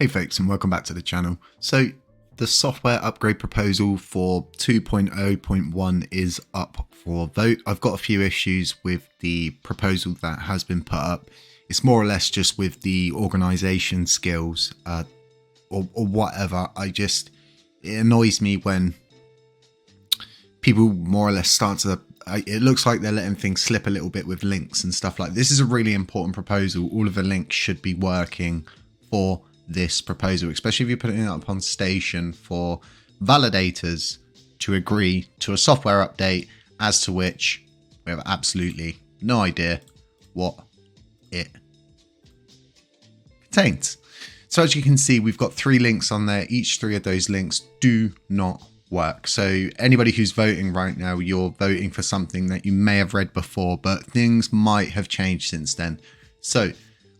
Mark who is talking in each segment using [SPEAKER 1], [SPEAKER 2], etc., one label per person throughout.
[SPEAKER 1] Hey folks, and welcome back to the channel. So the software upgrade proposal for 2.0.1 is up for vote. I've got a few issues with the proposal that has been put up. It's more or less just with the organization skills or whatever. It annoys me when people more or less start to, it looks like they're letting things slip a little bit with links and stuff like this. Is a really important proposal. All of the links should be working for this proposal, especially if you're putting it up on station for validators to agree to a software update as to which we have absolutely no idea what it contains. So as you can see, we've got 3 links on there. Each 3 of those links do not work. So anybody who's voting right now, you're voting for something that you may have read before, but things might have changed since then. So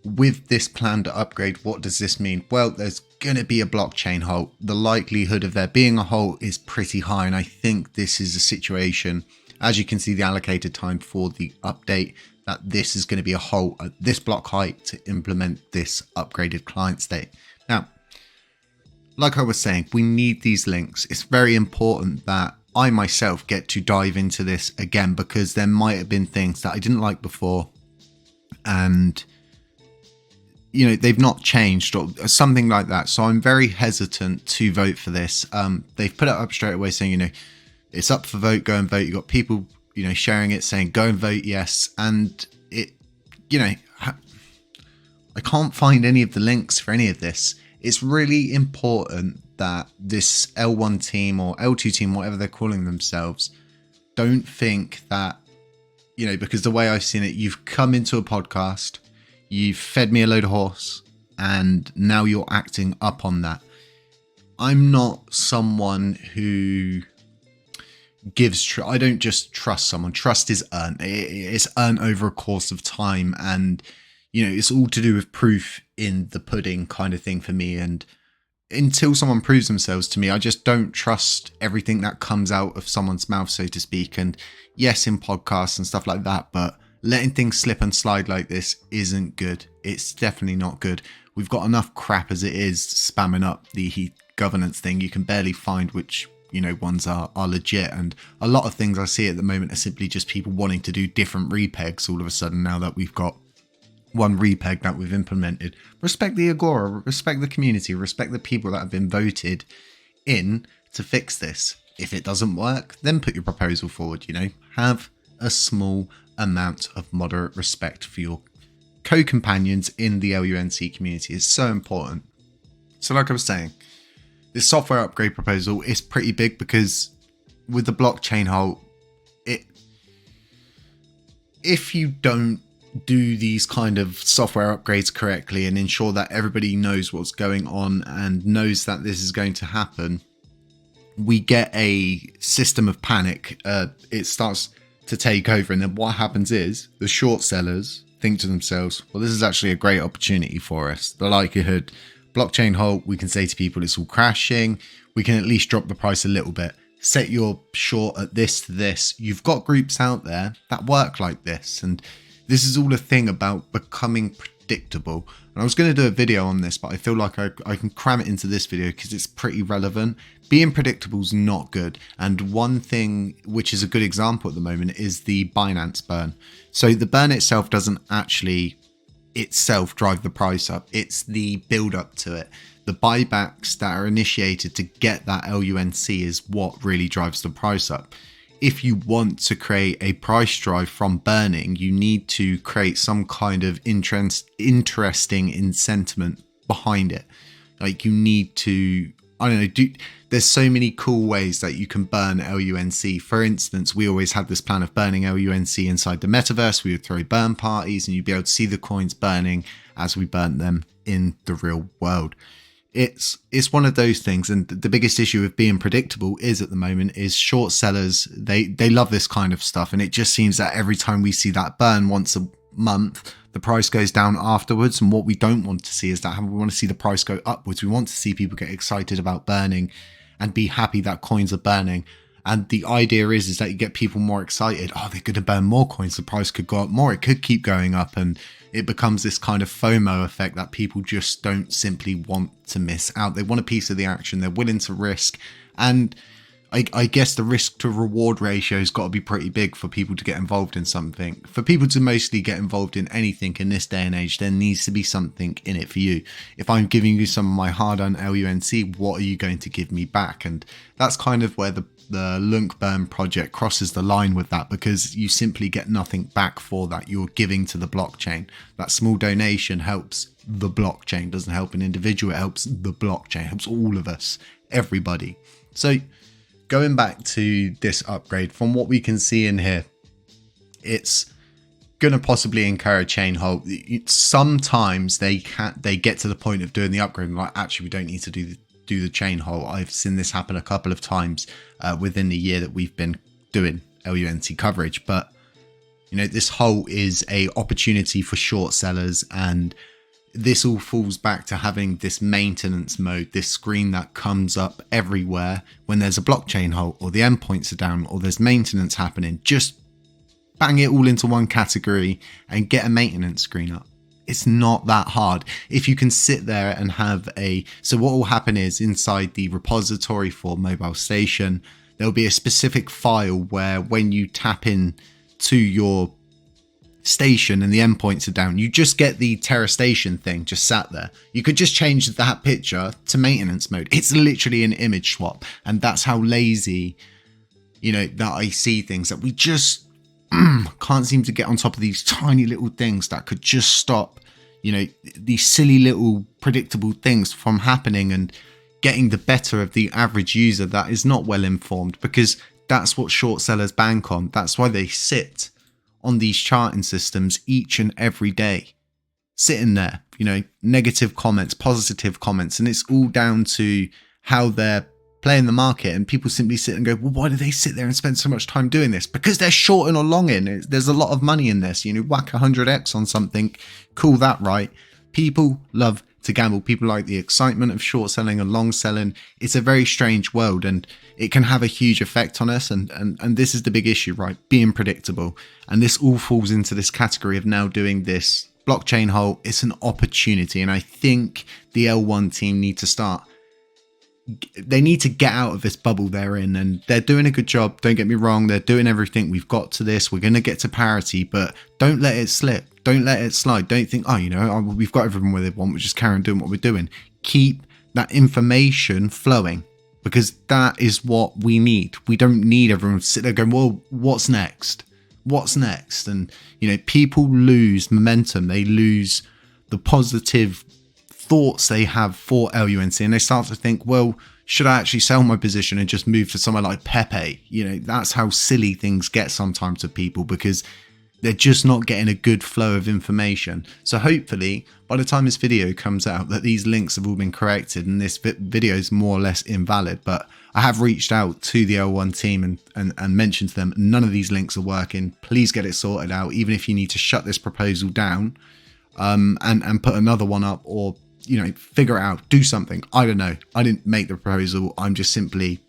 [SPEAKER 1] with this planned upgrade, what does this mean? Well, there's going to be a blockchain halt. The likelihood of there being a halt is pretty high, and I think this is a situation, as you can see the allocated time for the update, that this is going to be a halt at this block height to implement this upgraded client state. Now, like I was saying, we need these links. It's very important that I myself get to dive into this again, because there might have been things that I didn't like before, and you know, they've not changed or something like that. So I'm very hesitant to vote for this. They've put it up straight away saying, you know, it's up for vote, go and vote. You've got people, you know, sharing it saying, go and vote yes. And it, you know, I can't find any of the links for any of this. It's really important that this L1 team or L2 team, whatever they're calling themselves, don't think that, you know, because the way I've seen it, you've come into a podcast, you've fed me a load of horse, and now you're acting up on that. I'm not someone who gives I don't just trust someone. Trust is earned. It's earned over a course of time, and you know, it's all to do with proof in the pudding kind of thing for me. And until someone proves themselves to me, I just don't trust everything that comes out of someone's mouth, so to speak. And yes, in podcasts and stuff like that, but letting things slip and slide like this isn't good. It's definitely not good. We've got enough crap as it is spamming up the governance thing. You can barely find which, you know, ones are legit. And a lot of things I see at the moment are simply just people wanting to do different repegs all of a sudden now that we've got one repeg that we've implemented. Respect the Agora, respect the community, respect the people that have been voted in to fix this. If it doesn't work, then put your proposal forward, you know. Have a small amount of moderate respect for your co-companions in the LUNC community is so important. So like I was saying, this software upgrade proposal is pretty big, because with the blockchain halt, if you don't do these kind of software upgrades correctly and ensure that everybody knows what's going on and knows that this is going to happen, we get a system of panic. It starts to take over, and then what happens is the short sellers think to themselves, well, this is actually a great opportunity for us. The likelihood, blockchain halt, we can say to people it's all crashing, we can at least drop the price a little bit, set your short at this to this. You've got groups out there that work like this, and this is all a thing about becoming predictable. And I was going to do a video on this, but I feel like I can cram it into this video because it's pretty relevant. Being predictable is not good. And one thing which is a good example at the moment is the Binance burn. So the burn itself doesn't actually itself drive the price up. It's the build up to it. The buybacks that are initiated to get that LUNC is what really drives the price up. If you want to create a price drive from burning, you need to create some kind of interesting incentives behind it. Like you need to, I don't know, there's so many cool ways that you can burn LUNC. For instance, we always had this plan of burning LUNC inside the metaverse. We would throw burn parties and you'd be able to see the coins burning as we burnt them in the real world. It's one of those things, and the biggest issue with being predictable is at the moment is short sellers, they love this kind of stuff, and it just seems that every time we see that burn once a month, the price goes down afterwards. And what we don't want to see is that. We want to see the price go upwards. We want to see people get excited about burning and be happy that coins are burning. And the idea is that you get people more excited. Oh, they're going to burn more coins. The price could go up more. It could keep going up. And it becomes this kind of FOMO effect that people just don't simply want to miss out. They want a piece of the action. They're willing to risk. And I guess the risk to reward ratio has got to be pretty big for people to get involved in something. For people to mostly get involved in anything in this day and age, there needs to be something in it for you. If I'm giving you some of my hard-earned LUNC, what are you going to give me back? And that's kind of where the LUNC burn project crosses the line with that, because you simply get nothing back for that. You're giving to the blockchain. That small donation helps the blockchain, doesn't help an individual, it helps the blockchain, it helps all of us, everybody. So going back to this upgrade, from what we can see in here, it's going to possibly incur a chain halt. Sometimes they get to the point of doing the upgrade and like, actually, we don't need to do the chain halt. I've seen this happen a couple of times within the year that we've been doing LUNC coverage. But you know, this halt is a opportunity for short sellers, and this all falls back to having this maintenance mode, this screen that comes up everywhere when there's a blockchain halt or the endpoints are down or there's maintenance happening. Just bang it all into one category and get a maintenance screen up. It's not that hard. If you can sit there and have so what will happen is inside the repository for Mobile Station, there'll be a specific file where when you tap in to your station and the endpoints are down, you just get the Terra Station thing just sat there. You could just change that picture to maintenance mode. It's literally an image swap. And that's how lazy, you know, that I see things, that we just can't seem to get on top of these tiny little things that could just stop, you know, these silly little predictable things from happening and getting the better of the average user that is not well informed, because that's what short sellers bank on. That's why they sit on these charting systems each and every day, sitting there, you know, negative comments, positive comments, and it's all down to how they're playing the market. And people simply sit and go, well, why do they sit there and spend so much time doing this? Because they're shorting or longing. There's a lot of money in this, you know, whack 100x on something, call that right. People love to gamble. People like the excitement of short selling and long selling. It's a very strange world, and it can have a huge effect on us. And this is the big issue, right? Being predictable. And this all falls into this category of now doing this blockchain halt. It's an opportunity. And I think the L1 team need to start. They need to get out of this bubble they're in, and they're doing a good job. Don't get me wrong. They're doing everything. We've got to this. We're going to get to parity, but don't let it slip. Don't let it slide. Don't think, oh, you know, we've got everyone where they want. We'll just carry on doing what we're doing. Keep that information flowing, because that is what we need. We don't need everyone to sit there going, well, what's next? What's next? And, you know, people lose momentum. They lose the positive thoughts they have for LUNC, and they start to think, well, should I actually sell my position and just move to somewhere like Pepe? You know, that's how silly things get sometimes to people, because they're just not getting a good flow of information. So hopefully by the time this video comes out, that these links have all been corrected and this video is more or less invalid. But I have reached out to the L1 team and mentioned to them, none of these links are working. Please get it sorted out, even if you need to shut this proposal down and put another one up, or, you know, figure it out, do something. I don't know. I didn't make the proposal. I'm just simply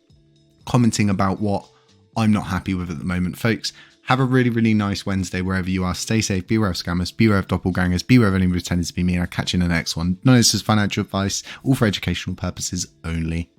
[SPEAKER 1] commenting about what I'm not happy with at the moment, folks. Have a really, really nice Wednesday wherever you are. Stay safe, beware of scammers, beware of doppelgangers, beware of anyone pretending to be me, and I'll catch you in the next one. None of this is financial advice, all for educational purposes only.